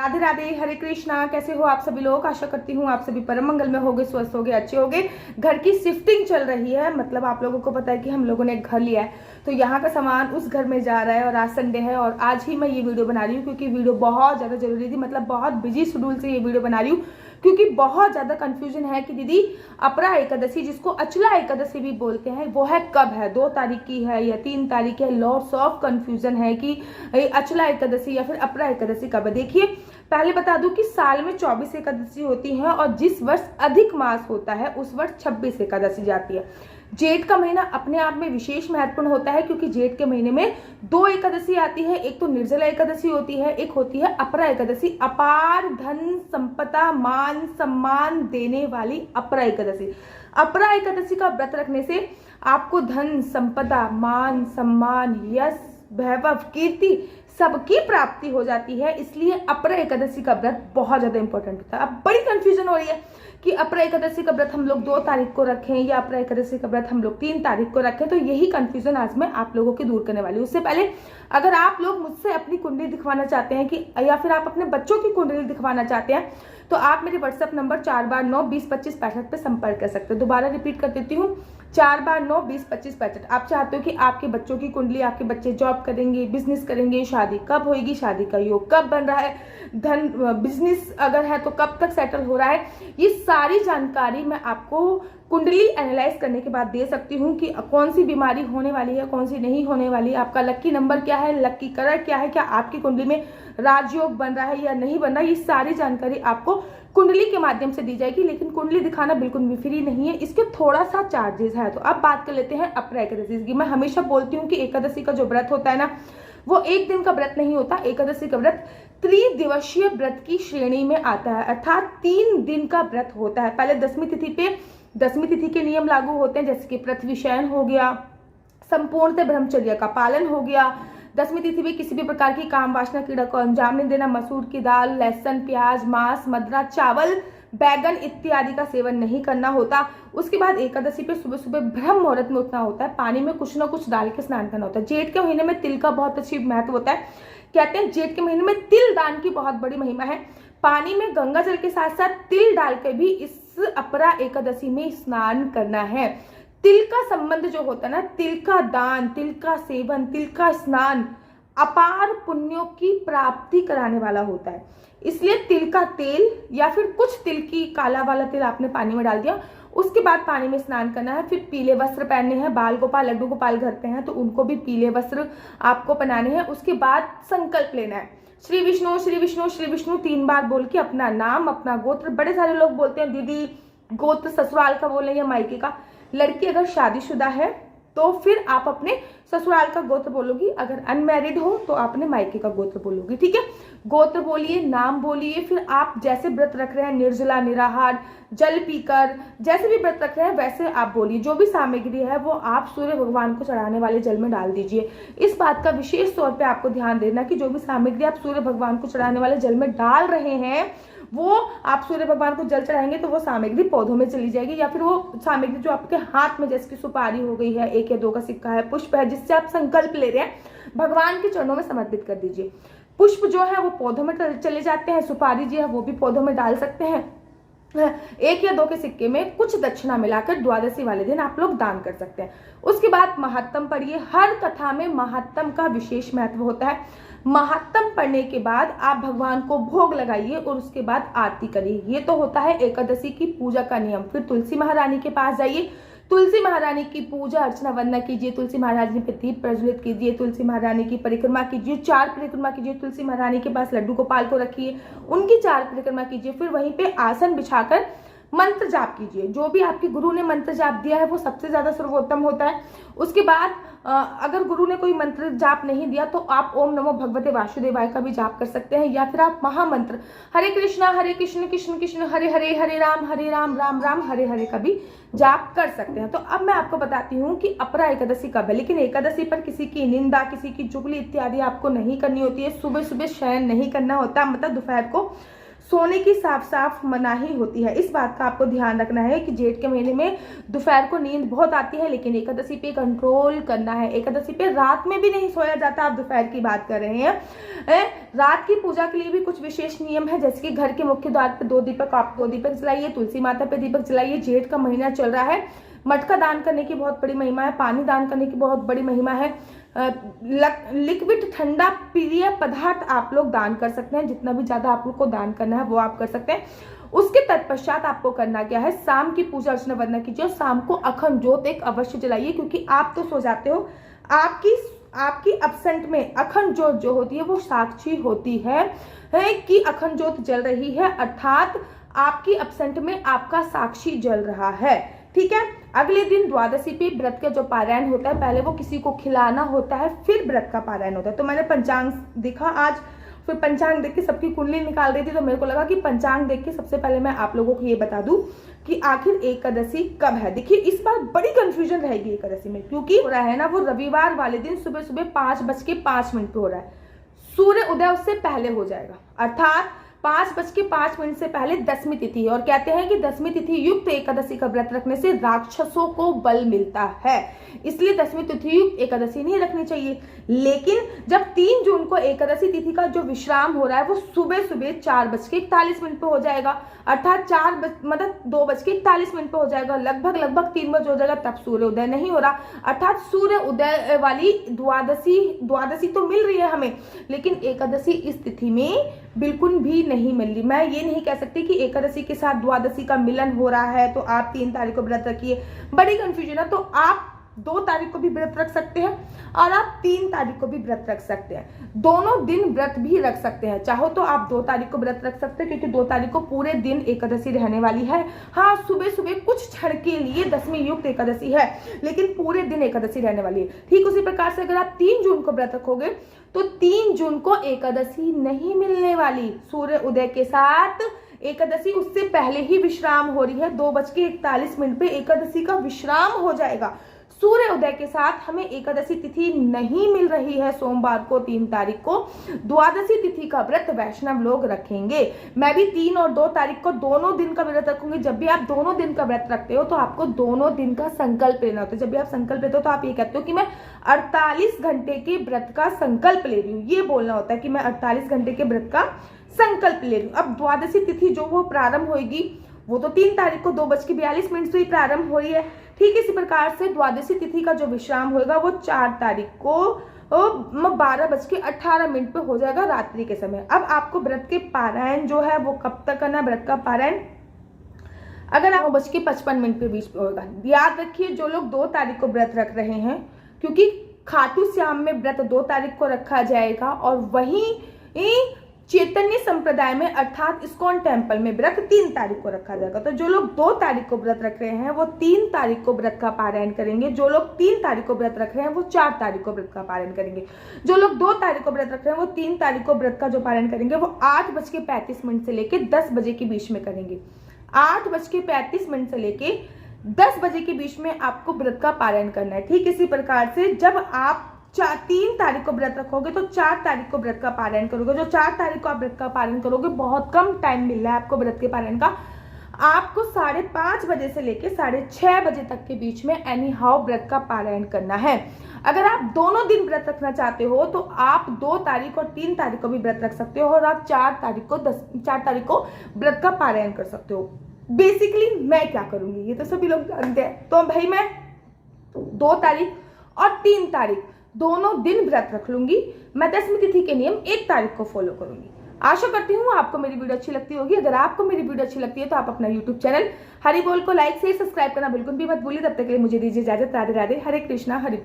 राधे राधे, हरे कृष्णा। कैसे हो आप सभी लोग? आशा करती हूँ आप सभी परम मंगल में होगे, स्वस्थ होगे, अच्छे होगे। घर की शिफ्टिंग चल रही है, मतलब आप लोगों को पता है कि हम लोगों ने एक घर लिया है, तो यहाँ का सामान उस घर में जा रहा है। और आज संडे है और आज ही मैं ये वीडियो बना रही हूँ क्योंकि वीडियो बहुत ज़्यादा जरूरी थी। मतलब बहुत बिजी शेड्यूल से ये वीडियो बना रही हूँ क्योंकि बहुत ज़्यादा कंफ्यूजन है कि दीदी अपरा एकादशी, जिसको अचला एकादशी भी बोलते हैं, वो है कब है? 2 तारीख की है या 3 तारीख है? लॉट्स ऑफ कंफ्यूजन है कि अचला एकादशी या फिर अपरा एकादशी कब है। देखिए, पहले बता दूं कि साल में 24 एकादशी होती है और जिस वर्ष अधिक मास होता है उस वर्ष 26 एकादशी जाती है। जेठ का महीना अपने आप में विशेष महत्वपूर्ण होता है क्योंकि जेठ के महीने में 2 एकादशी आती है। एक तो निर्जला एकादशी होती है, एक होती है अपरा एकादशी। अपार धन संपदा मान सम्मान देने वाली अपरा एकादशी। अपरा एकादशी का व्रत रखने से आपको धन संपदा मान सम्मान यश वैभव कीर्ति सबकी प्राप्ति हो जाती है। इसलिए अपरा एकादशी का व्रत बहुत ज्यादा इंपॉर्टेंट होता है। अब बड़ी कंफ्यूजन हो रही है कि अपरा एकादशी का व्रत हम लोग 2 तारीख को रखें या अपरा एकादशी का व्रत हम लोग 3 तारीख को रखें, तो यही कंफ्यूजन आज मैं आप लोगों की दूर करने वाली हूँ। उससे पहले अगर आप लोग मुझसे अपनी कुंडली दिखवाना चाहते हैं कि या फिर आप अपने बच्चों की कुंडली दिखवाना चाहते हैं तो आप मेरे व्हाट्सएप नंबर 4/9-20-25-65 पे संपर्क कर सकते हैं। दोबारा रिपीट कर देती हूँ, 4/9-20-25-65। आप चाहते हो कि आपके बच्चों की कुंडली, आपके बच्चे जॉब करेंगे, बिजनेस करेंगे, शादी कब होगी, शादी का योग कब बन रहा है, धन बिजनेस अगर है तो कब तक सेटल हो रहा है, ये सारी जानकारी मैं आपको कुंडली एनालाइज करने के बाद दे सकती हूँ कि कौन सी बीमारी होने वाली है, कौन सी नहीं होने वाली है, आपका लक्की नंबर क्या है, लक्की कलर क्या है, क्या आपकी कुंडली में राजयोग बन रहा है या नहीं बन रहा है। ये सारी जानकारी आपको कुंडली के माध्यम से दी जाएगी, लेकिन कुंडली दिखाना बिल्कुल भी फ्री नहीं है, इसके थोड़ा सा चार्जेस है। तो अब बात कर लेते हैं अपरा एकादशी की। मैं हमेशा बोलती हूँ कि एकादशी का जो व्रत होता है ना, वो एक दिन का व्रत नहीं होता। एकादशी का व्रत त्रिदिवसीय व्रत की श्रेणी में आता है, अर्थात 3 दिन का व्रत होता है। पहले दसवीं तिथि के नियम लागू होते हैं, जैसे कि पृथ्वी शयन हो गया, संपूर्णतः ब्रह्मचर्य का पालन हो गया। 10वीं तिथि में किसी भी प्रकार की काम वासना क्रीड़ा को अंजाम नहीं देना, मसूर की दाल, लहसुन, प्याज, मांस, मदरा, चावल, बैगन इत्यादि का सेवन नहीं करना होता। उसके बाद एकादशी पे सुबह सुबह ब्रह्म मुहूर्त में उठना होता है, पानी में कुछ ना कुछ डाल के स्नान करना होता है। जेठ के महीने में तिल का बहुत अच्छी महत्व होता है। कहते हैं जेठ के महीने में तिल दान की बहुत बड़ी महिमा है। पानी में गंगा जल के साथ साथ तिल डाल के भी इस अपरा एकादशी में स्नान करना है। तिल का संबंध जो होता है ना, तिल का दान, तिल का सेवन, तिल का स्नान अपार पुण्यों की प्राप्ति कराने वाला होता है। इसलिए तिल का तेल या फिर कुछ तिल की काला वाला तिल आपने पानी में डाल दिया, उसके बाद पानी में स्नान करना है। फिर पीले वस्त्र पहनने हैं। बाल गोपाल लड्डू गोपाल घर पे हैं तो उनको भी पीले वस्त्र आपको पहनाने हैं। उसके बाद संकल्प लेना है, श्री विष्णु श्री विष्णु श्री विष्णु 3 बार बोल के अपना नाम, अपना गोत्र। बड़े सारे लोग बोलते हैं दीदी गोत्र ससुराल का बोले या मायके का। लड़की अगर शादीशुदा है तो फिर आप अपने ससुराल का गोत्र बोलोगी, अगर अनमैरिड हो तो आपने मायके का गोत्र बोलोगी। ठीक है, गोत्र बोलिए, नाम बोलिए। फिर आप जैसे व्रत रख रहे हैं, निर्जला निराहार जल पीकर जैसे भी व्रत रख रहे हैं वैसे आप बोलिए। जो भी सामग्री है वो आप सूर्य भगवान को चढ़ाने वाले जल में डाल दीजिए। इस बात का विशेष तौर पे आपको ध्यान देना कि जो भी सामग्री आप सूर्य भगवान को चढ़ाने वाले जल में डाल रहे हैं वो आप सूर्य भगवान को जल चढ़ाएंगे तो वो सामग्री पौधों में चली जाएगी, या फिर वो सामग्री जो आपके हाथ में, जैसे कि सुपारी हो गई है, 1 या 2 का सिक्का है, पुष्प है, जिससे आप संकल्प ले रहे हैं, भगवान के चरणों में समर्पित कर दीजिए। पुष्प जो है वो पौधों में चले जाते हैं, सुपारी जो है वो भी पौधों में डाल सकते हैं। 1 या 2 के सिक्के में कुछ दक्षिणा मिलाकर द्वादशी वाले दिन आप लोग दान कर सकते हैं। उसके बाद महात्म पढ़िए। हर कथा में महात्म का विशेष महत्व होता है। महात्म पढ़ने के बाद आप भगवान को भोग लगाइए और उसके बाद आरती करिए। ये तो होता है एकादशी की पूजा का नियम। फिर तुलसी महारानी के पास जाइए, तुलसी महारानी की पूजा अर्चना वंदना कीजिए, तुलसी महारानी पे दीप प्रज्वलित कीजिए, तुलसी महारानी की परिक्रमा कीजिए, 4 परिक्रमा कीजिए। तुलसी महारानी के पास लड्डू गोपाल को रखिए, उनकी 4 परिक्रमा कीजिए। फिर वहीं पे आसन बिछाकर मंत्र जाप कीजिए। जो भी आपके गुरु ने मंत्र जाप दिया है वो सबसे ज्यादा सर्वोत्तम होता है। उसके बाद अगर गुरु ने कोई मंत्र जाप नहीं दिया तो आप ओम नमो भगवते वासुदेवाय का भी जाप कर सकते हैं, या फिर आप महामंत्र हरे कृष्ण कृष्ण कृष्ण हरे हरे, हरे राम राम राम हरे हरे का भी जाप कर सकते हैं। तो अब मैं आपको बताती हूँ कि अपरा एकादशी कब है। लेकिन एकादशी पर किसी की निंदा, किसी की चुगली इत्यादि आपको नहीं करनी होती है। सुबह सुबह शयन नहीं करना होता, मतलब दोपहर को सोने की साफ साफ मनाही होती है। इस बात का आपको ध्यान रखना है कि जेठ के महीने में दोपहर को नींद बहुत आती है, लेकिन एकादशी पे कंट्रोल करना है। एकादशी पे रात में भी नहीं सोया जाता, आप दोपहर की बात कर रहे हैं। रात की पूजा के लिए भी कुछ विशेष नियम है, जैसे कि घर के मुख्य द्वार पर 2 दीपक, आप 2 दीपक जलाइए, तुलसी माता पे दीपक जलाइए। जेठ का महीना चल रहा है, मटका दान करने की बहुत बड़ी महिमा है, पानी दान करने की बहुत बड़ी महिमा है। लिक्विड ठंडा पेय पदार्थ आप लोग दान कर सकते हैं, जितना भी ज्यादा आप लोग को दान करना है वो आप कर सकते हैं। उसके तत्पश्चात आपको करना क्या है, शाम की पूजा अर्चना वंदना कीजिए और शाम को अखंड ज्योत एक अवश्य जलाइए, क्योंकि आप तो सो जाते हो, आपकी अब्सेंट में अखंड ज्योत जो होती है वो साक्षी होती है कि अखंड ज्योत जल रही है, अर्थात आपकी अब्सेंट में आपका साक्षी जल रहा है। ठीक है। अगले दिन द्वादशी पे व्रत का जो पारायण होता है, पहले वो किसी को खिलाना होता है, फिर व्रत का पारायण होता है। तो मैंने पंचांग देखा आज, फिर पंचांग देख के सबकी कुंडली निकाल रही थी, तो मेरे को लगा कि पंचांग देख के सबसे पहले मैं आप लोगों को ये बता दूं कि आखिर एकादशी कब है। देखिए इस बार बड़ी कंफ्यूजन रहेगी एकादशी में, क्योंकि हो रहा है ना वो रविवार वाले दिन सुबह सुबह 5:05 पे हो रहा है। सूर्य उदय उससे पहले हो जाएगा, अर्थात 5:05 से पहले दसवीं तिथि है, और कहते हैं कि दसवीं तिथि युक्त एकादशी का व्रत रखने से राक्षसों को बल मिलता है, इसलिए दसवीं तिथि युक्त एकादशी नहीं रखनी चाहिए। लेकिन जब 3 जून को एकादशी तिथि का जो विश्राम हो रहा है वो सुबह सुबह 4:41 पे हो जाएगा, अर्थात 2:41 पे हो जाएगा, लगभग 3 बजे हो जाएगा, तब सूर्य उदय नहीं हो रहा, अर्थात सूर्य उदय वाली द्वादशी तो मिल रही है हमें, लेकिन एकादशी इस तिथि में बिल्कुल भी नहीं मिल रही। मैं ये नहीं कह सकती कि एकादशी के साथ द्वादशी का मिलन हो रहा है तो आप 3 तारीख को व्रत रखिए, बड़ी कंफ्यूजन है। तो आप 2 तारीख को भी व्रत रख सकते हैं और आप 3 तारीख को भी व्रत रख सकते हैं, दोनों दिन व्रत भी रख सकते हैं। चाहो तो आप 2 तारीख को व्रत रख सकते हैं, क्योंकि 2 तारीख को पूरे दिन एकादशी रहने वाली है। हाँ, सुबह सुबह कुछ क्षण के लिए दसवीं युक्त एकादशी है, लेकिन पूरे दिन एकादशी रहने वाली है। ठीक उसी प्रकार से अगर आप 3 जून को व्रत रखोगे तो 3 जून को एकादशी नहीं मिलने वाली, सूर्य उदय के साथ एकादशी उससे पहले ही विश्राम हो रही है, 2:41 पे एकादशी का विश्राम हो जाएगा। सूर्य उदय के साथ हमें एकादशी तिथि नहीं मिल रही है सोमवार को 3 तारीख को। द्वादशी तिथि का व्रत वैष्णव लोग रखेंगे। मैं भी 3 और 2 तारीख को दोनों दिन का व्रत रखूंगी। जब भी आप दोनों दिन का व्रत रखते हो तो आपको दोनों दिन का संकल्प लेना होता है। जब भी आप संकल्प लेते हो तो आप ये कहते हो कि मैं 48 घंटे के व्रत का संकल्प ले रही हूँ, ये बोलना होता है कि मैं 48 घंटे के व्रत का संकल्प ले रही हूँ। अब द्वादशी तिथि जो वो प्रारंभ होगी वो तो 3 तारीख को 2:42 से ही प्रारंभ हो रही है। ठीक इसी प्रकार से द्वादशी तिथि का जो विश्राम होगा वो 4 तारीख को 12:18 पे हो जाएगा रात्रि के समय। अब आपको व्रत के पारायण जो है वो कब तक करना है, व्रत का पारायण अगर आप 9:55 के बीच में होगा। याद रखिए जो लोग 2 तारीख को व्रत रख रहे हैं, क्योंकि खाटू श्याम में व्रत 2 तारीख को रखा जाएगा और वहीं चैतन्य संप्रदाय में अर्थात इस्कॉन टेम्पल में व्रत 3 तारीख को रखा जाएगा। तो जो लोग 2 तारीख को व्रत रख रहे हैं वो 3 तारीख को व्रत का पारायण करेंगे, जो लोग 3 तारीख को व्रत रख रहे हैं वो 4 तारीख को व्रत का पारायण करेंगे, जो लोग 2 तारीख को व्रत रख रहे हैं वो 3 तारीख को व्रत का जो पारायण करेंगे वो 8:35 से लेकर 10 बजे के बीच में करेंगे। 8:35 से लेके 10 बजे के बीच में आपको व्रत का पारायण करना है। ठीक इसी प्रकार से जब आप 3 तारीख को व्रत रखोगे तो 4 तारीख को व्रत का पारायण करोगे। जो 4 तारीख को आप व्रत का पारायण करोगे, बहुत कम टाइम मिल रहा है आपको व्रत के पारायण का। आपको 5:30 बजे से लेकर 6:30 बजे तक के बीच में एनी हाउ व्रत का पारायण करना है। अगर आप दोनों दिन व्रत रखना चाहते हो तो आप 2 तारीख और 3 तारीख को भी व्रत रख सकते हो और आप 4 तारीख को व्रत का पारायण कर सकते हो। बेसिकली मैं क्या करूंगी ये तो सभी लोग जानते हैं। तो भाई मैं 2 तारीख और 3 तारीख दोनों दिन व्रत रख लूंगी। मैं 10वीं तिथि के नियम 1 तारीख को फॉलो करूंगी। आशा करती हूँ आपको मेरी वीडियो अच्छी लगती होगी। अगर आपको मेरी वीडियो अच्छी लगती है तो आप अपना यूट्यूब चैनल हरि बोल को लाइक शेयर सब्सक्राइब करना बिल्कुल भी मत भूलिए। तब तक के लिए मुझे दीजिए इजाजत। राधे राधे, हरे कृष्णा, हरे